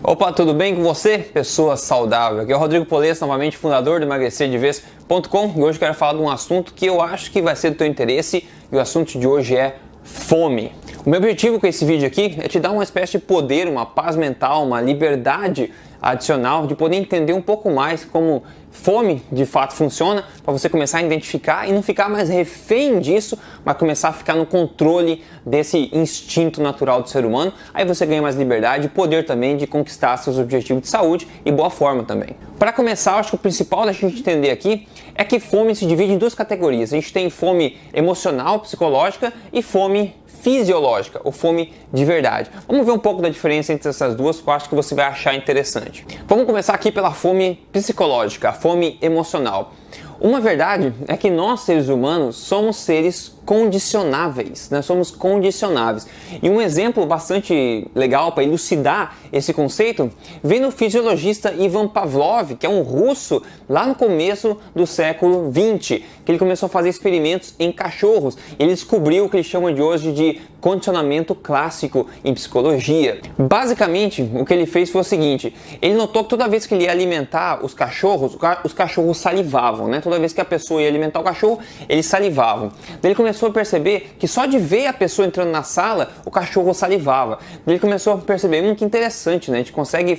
Opa, tudo bem com você? Pessoa saudável. Aqui é o Rodrigo Polesso, novamente fundador do emagrecerdevez.com, e hoje eu quero falar de um assunto que eu acho que vai ser do teu interesse, e o assunto de hoje é fome. O meu objetivo com esse vídeo aqui é te dar uma espécie de poder, uma paz mental, uma liberdade adicional de poder entender um pouco mais como fome de fato funciona, para você começar a identificar e não ficar mais refém disso, mas começar a ficar no controle desse instinto natural do ser humano. Aí você ganha mais liberdade e poder também de conquistar seus objetivos de saúde e boa forma também. Para começar, eu acho que o principal da gente entender aqui é que fome se divide em duas categorias. A gente tem fome emocional, psicológica e fome fisiológica, ou fome de verdade. Vamos ver um pouco da diferença entre essas duas, que eu acho que você vai achar interessante. Vamos começar aqui pela fome psicológica, a fome emocional. Uma verdade é que nós, seres humanos, somos seres condicionáveis, nós somos condicionáveis. E um exemplo bastante legal para elucidar esse conceito vem no fisiologista Ivan Pavlov, que é um russo lá no começo do século XX, que ele começou a fazer experimentos em cachorros. Ele descobriu o que ele chama de hoje de condicionamento clássico em psicologia. Basicamente, o que ele fez foi o seguinte: ele notou que toda vez que ele ia alimentar os cachorros salivavam, né? Toda vez que a pessoa ia alimentar o cachorro, eles salivavam. Daí ele começou a perceber que só de ver a pessoa entrando na sala, o cachorro salivava. Daí ele começou a perceber, que interessante, né? A gente consegue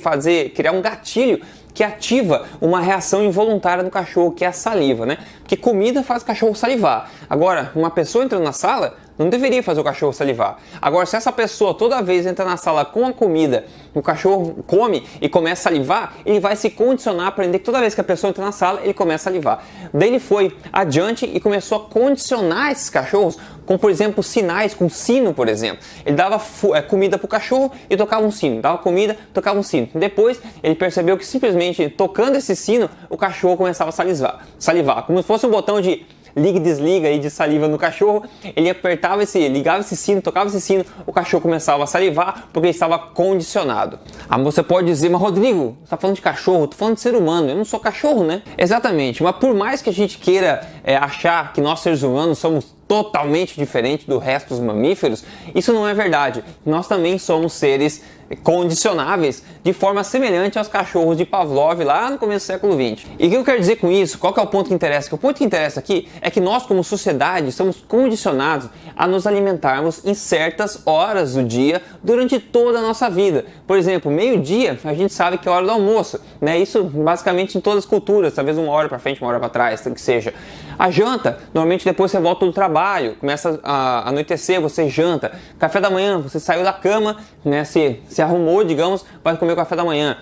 criar um gatilho que ativa uma reação involuntária do cachorro, que é a saliva, né? Porque comida faz o cachorro salivar. Agora, uma pessoa entrando na sala não deveria fazer o cachorro salivar. Agora, se essa pessoa toda vez entra na sala com a comida, o cachorro come e começa a salivar, ele vai se condicionar a aprender que toda vez que a pessoa entra na sala, ele começa a salivar. Daí ele foi adiante e começou a condicionar esses cachorros com, por exemplo, sinais, com sino, por exemplo. Ele dava comida para o cachorro e tocava um sino. Dava comida, tocava um sino. Depois, ele percebeu que simplesmente tocando esse sino, o cachorro começava a salivar. Como se fosse um botão de liga e desliga aí de saliva no cachorro. Ele apertava ligava esse sino, tocava esse sino, o cachorro começava a salivar porque ele estava condicionado. Você pode dizer, mas Rodrigo, você está falando de cachorro, estou falando de ser humano, eu não sou cachorro, né? Exatamente, mas por mais que a gente queira achar que nós seres humanos somos totalmente diferentes do resto dos mamíferos, isso não é verdade. Nós também somos seres condicionáveis de forma semelhante aos cachorros de Pavlov lá no começo do século XX. E o que eu quero dizer com isso? Qual que é o ponto que interessa? O ponto que interessa aqui é que nós, como sociedade, estamos condicionados a nos alimentarmos em certas horas do dia durante toda a nossa vida. Por exemplo, meio-dia, a gente sabe que é a hora do almoço, né? Isso basicamente em todas as culturas, talvez uma hora para frente, uma hora para trás, que seja. A janta, normalmente depois você volta do trabalho, começa a anoitecer, você janta. Café da manhã, você saiu da cama, né? Se arrumou, digamos, vai comer o café da manhã.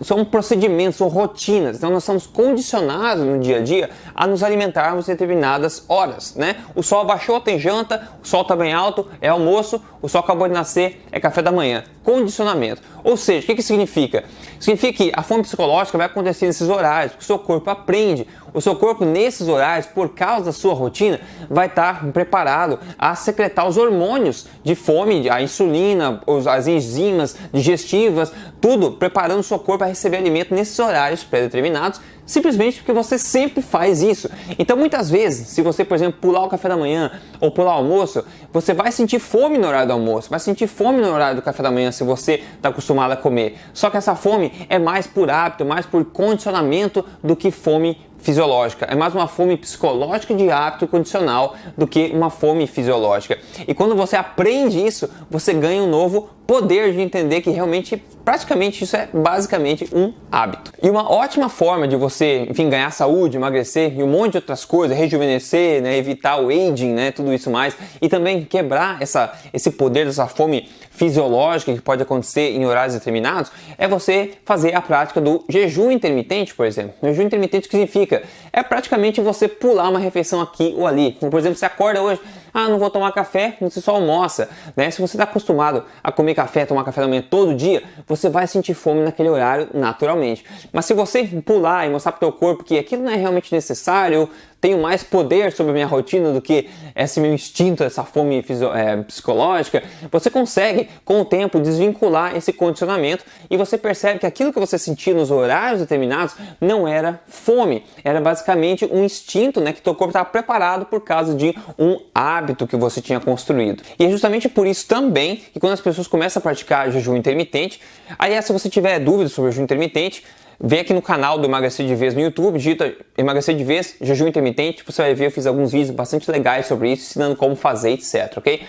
São procedimentos, são rotinas. Então nós somos condicionados no dia a dia a nos alimentarmos em determinadas horas, né? O sol abaixou, tem janta, o sol está bem alto, é almoço, o sol acabou de nascer, é café da manhã. Condicionamento. Ou seja, o que significa? Significa que a fome psicológica vai acontecer nesses horários, porque o seu corpo aprende. O seu corpo, nesses horários, por causa da sua rotina, vai estar preparado a secretar os hormônios de fome, a insulina, as enzimas digestivas, tudo preparando o seu corpo a receber alimento nesses horários pré-determinados, simplesmente porque você sempre faz isso. Então, muitas vezes, se você, por exemplo, pular o café da manhã ou pular o almoço, você vai sentir fome no horário do almoço, vai sentir fome no horário do café da manhã se você está acostumado a comer. Só que essa fome é mais por hábito, mais por condicionamento do que fome fisiológica. É mais uma fome psicológica de hábito condicional do que uma fome fisiológica. E quando você aprende isso, você ganha um novo poder de entender que realmente, praticamente, isso é basicamente um hábito. E uma ótima forma de você, enfim, ganhar saúde, emagrecer e um monte de outras coisas, rejuvenescer, né, evitar o aging, né, tudo isso mais, e também quebrar esse poder dessa fome fisiológica que pode acontecer em horários determinados, é você fazer a prática do jejum intermitente, por exemplo. O jejum intermitente significa? É praticamente você pular uma refeição aqui ou ali. Como, por exemplo, você acorda hoje, não vou tomar café, você só almoça, né? Se você está acostumado a comer café, tomar café da manhã todo dia, você vai sentir fome naquele horário naturalmente. Mas se você pular e mostrar para o teu corpo que aquilo não é realmente necessário, tenho mais poder sobre a minha rotina do que esse meu instinto, essa fome psicológica, você consegue, com o tempo, desvincular esse condicionamento e você percebe que aquilo que você sentia nos horários determinados não era fome, era basicamente um instinto, né, que teu corpo estava preparado por causa de um hábito que você tinha construído. E é justamente por isso também que quando as pessoas começam a praticar jejum intermitente, aliás, se você tiver dúvidas sobre jejum intermitente, vem aqui no canal do Emagrecer de Vez no YouTube, digita Emagrecer de Vez, jejum intermitente, você vai ver, eu fiz alguns vídeos bastante legais sobre isso, ensinando como fazer, etc, ok?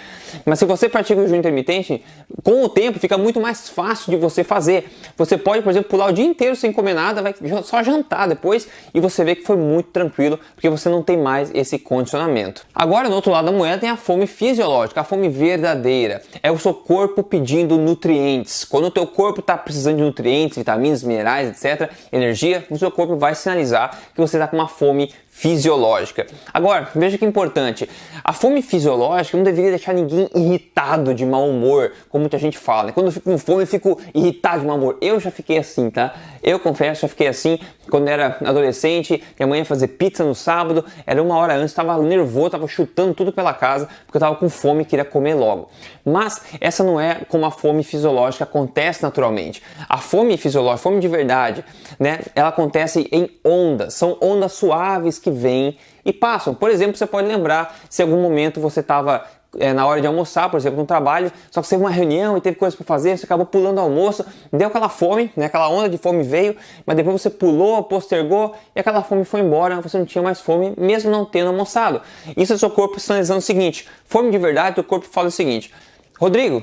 Mas se você pratica o jejum intermitente, com o tempo fica muito mais fácil de você fazer. Você pode, por exemplo, pular o dia inteiro sem comer nada, vai só jantar depois e você vê que foi muito tranquilo, porque você não tem mais esse condicionamento. Agora, no outro lado da moeda, tem a fome fisiológica, a fome verdadeira. É o seu corpo pedindo nutrientes. Quando o teu corpo está precisando de nutrientes, vitaminas, minerais, etc., energia, o seu corpo vai sinalizar que você está com uma fome fisiológica. Agora, veja que importante, a fome fisiológica não deveria deixar ninguém irritado, de mau humor, como muita gente fala. Quando eu fico com fome, eu fico irritado, de mau humor. Eu já fiquei assim, tá? Eu confesso, já fiquei assim quando era adolescente, minha mãe ia fazer pizza no sábado, era 1 hora antes, estava nervoso, estava chutando tudo pela casa, porque eu estava com fome e queria comer logo. Mas essa não é como a fome fisiológica acontece naturalmente. A fome fisiológica, a fome de verdade, né, ela acontece em ondas, são ondas suaves que vêm e passam. Por exemplo, você pode lembrar se em algum momento você estava na hora de almoçar, por exemplo, no trabalho, só que você teve uma reunião e teve coisas para fazer, você acabou pulando o almoço, deu aquela fome, né, aquela onda de fome veio, mas depois você pulou, postergou e aquela fome foi embora, você não tinha mais fome, mesmo não tendo almoçado. Isso é o seu corpo sinalizando o seguinte, fome de verdade, o corpo fala o seguinte, Rodrigo,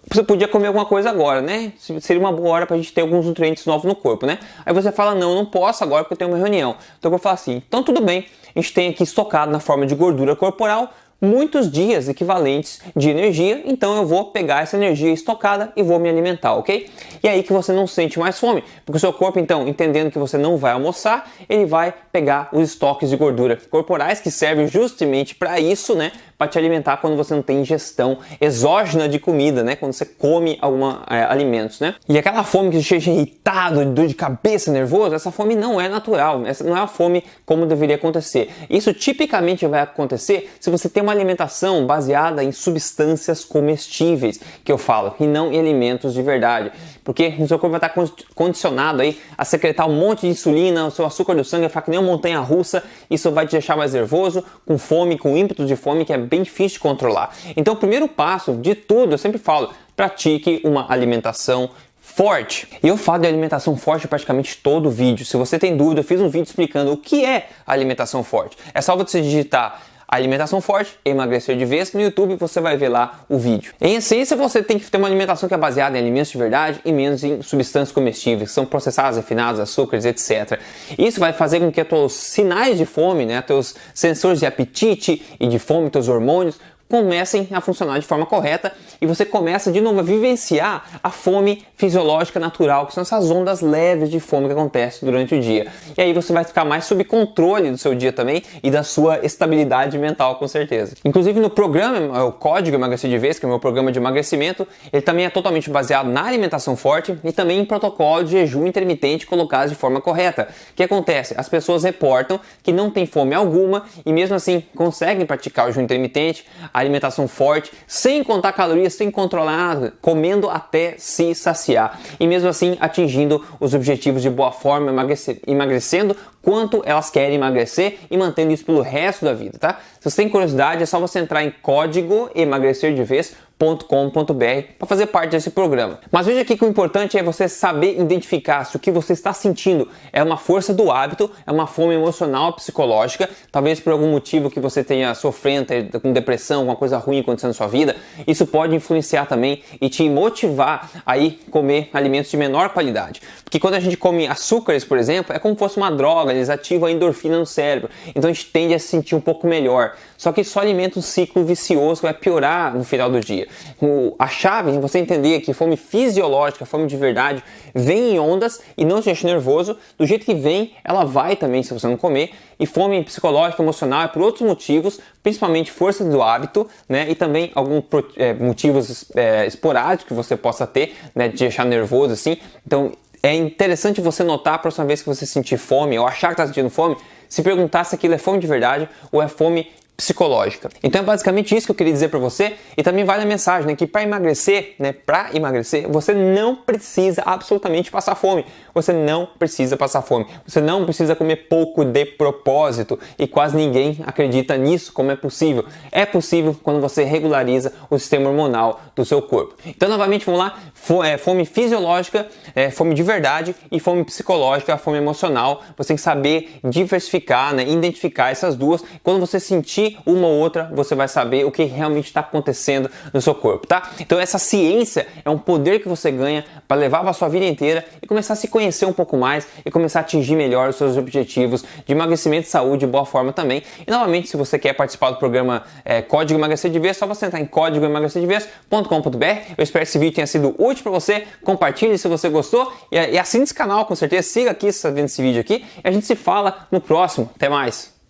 você podia comer alguma coisa agora, né? Seria uma boa hora pra gente ter alguns nutrientes novos no corpo, né? Aí você fala, não posso agora porque eu tenho uma reunião. Então eu vou falar assim, então tudo bem, a gente tem aqui estocado na forma de gordura corporal muitos dias equivalentes de energia, então eu vou pegar essa energia estocada e vou me alimentar, ok? E aí que você não sente mais fome, porque o seu corpo, então, entendendo que você não vai almoçar, ele vai pegar os estoques de gordura corporais que servem justamente para isso, né? Para te alimentar quando você não tem ingestão exógena de comida, né? Quando você come alimentos, né? E aquela fome que te deixa irritado, dor de cabeça, nervoso, essa fome não é natural, essa não é a fome como deveria acontecer. Isso tipicamente vai acontecer se você tem uma alimentação baseada em substâncias comestíveis, que eu falo, e não em alimentos de verdade. Porque o seu corpo vai estar condicionado aí a secretar um monte de insulina, o seu açúcar do sangue vai ficar que nem uma montanha-russa, isso vai te deixar mais nervoso, com fome, com ímpetos de fome, que é bem difícil de controlar. Então o primeiro passo de tudo, eu sempre falo, pratique uma alimentação forte. E eu falo de alimentação forte praticamente todo vídeo. Se você tem dúvida, eu fiz um vídeo explicando o que é alimentação forte. É só você digitar alimentação forte, emagrecer de vez, no YouTube você vai ver lá o vídeo. Em essência, você tem que ter uma alimentação que é baseada em alimentos de verdade e menos em substâncias comestíveis, que são processadas, refinadas, açúcares, etc. Isso vai fazer com que os teus sinais de fome, né, teus sensores de apetite e de fome, teus hormônios, comecem a funcionar de forma correta e você começa de novo a vivenciar a fome fisiológica natural, que são essas ondas leves de fome que acontecem durante o dia. E aí você vai ficar mais sob controle do seu dia também e da sua estabilidade mental, com certeza. Inclusive no programa, o Código Emagrecer de Vez, que é o meu programa de emagrecimento, ele também é totalmente baseado na alimentação forte e também em protocolo de jejum intermitente colocados de forma correta. O que acontece? As pessoas reportam que não tem fome alguma e mesmo assim conseguem praticar o jejum intermitente, alimentação forte, sem contar calorias, sem controlar nada, comendo até se saciar e mesmo assim atingindo os objetivos de boa forma, emagrecendo quanto elas querem emagrecer e mantendo isso pelo resto da vida, tá? Se você tem curiosidade, é só você entrar em código emagrecerdevez.com.br para fazer parte desse programa. Mas veja aqui que o importante é você saber identificar se o que você está sentindo é uma força do hábito, é uma fome emocional, psicológica, talvez por algum motivo que você tenha sofrendo com depressão, alguma coisa ruim acontecendo na sua vida. Isso pode influenciar também e te motivar a ir comer alimentos de menor qualidade. Porque quando a gente come açúcares, por exemplo, é como se fosse uma droga, eles ativam a endorfina no cérebro. Então a gente tende a se sentir um pouco melhor. Só que isso alimenta um ciclo vicioso que vai piorar no final do dia. A chave é você entender que fome fisiológica, fome de verdade, vem em ondas e não te deixa nervoso. Do jeito que vem, ela vai também se você não comer. E fome psicológica, emocional é por outros motivos, principalmente força do hábito, né? E também alguns motivos esporádicos que você possa ter, né? De deixar nervoso assim. Então é interessante você notar a próxima vez que você sentir fome ou achar que está sentindo fome, se perguntar se aquilo é fome de verdade ou é fome psicológica. Então é basicamente isso que eu queria dizer para você, e também vale a mensagem, né, que para emagrecer, você não precisa absolutamente passar fome. Você não precisa passar fome. Você não precisa comer pouco de propósito, e quase ninguém acredita nisso como é possível. É possível quando você regulariza o sistema hormonal do seu corpo. Então novamente vamos lá, fome fisiológica, fome de verdade, e fome psicológica, fome emocional. Você tem que saber diversificar, né, identificar essas duas. Quando você sentir uma ou outra, você vai saber o que realmente está acontecendo no seu corpo, tá? Então essa ciência é um poder que você ganha para levar para a sua vida inteira e começar a se conhecer um pouco mais e começar a atingir melhor os seus objetivos de emagrecimento, saúde e boa forma também. E novamente, se você quer participar do programa Código Emagrecer de Vez, é só você entrar em códigoemagrecerdevez.com.br. Eu espero que esse vídeo tenha sido útil para você. Compartilhe se você gostou e assine esse canal, com certeza. Siga aqui se você está vendo esse vídeo aqui, e a gente se fala no próximo. Até mais!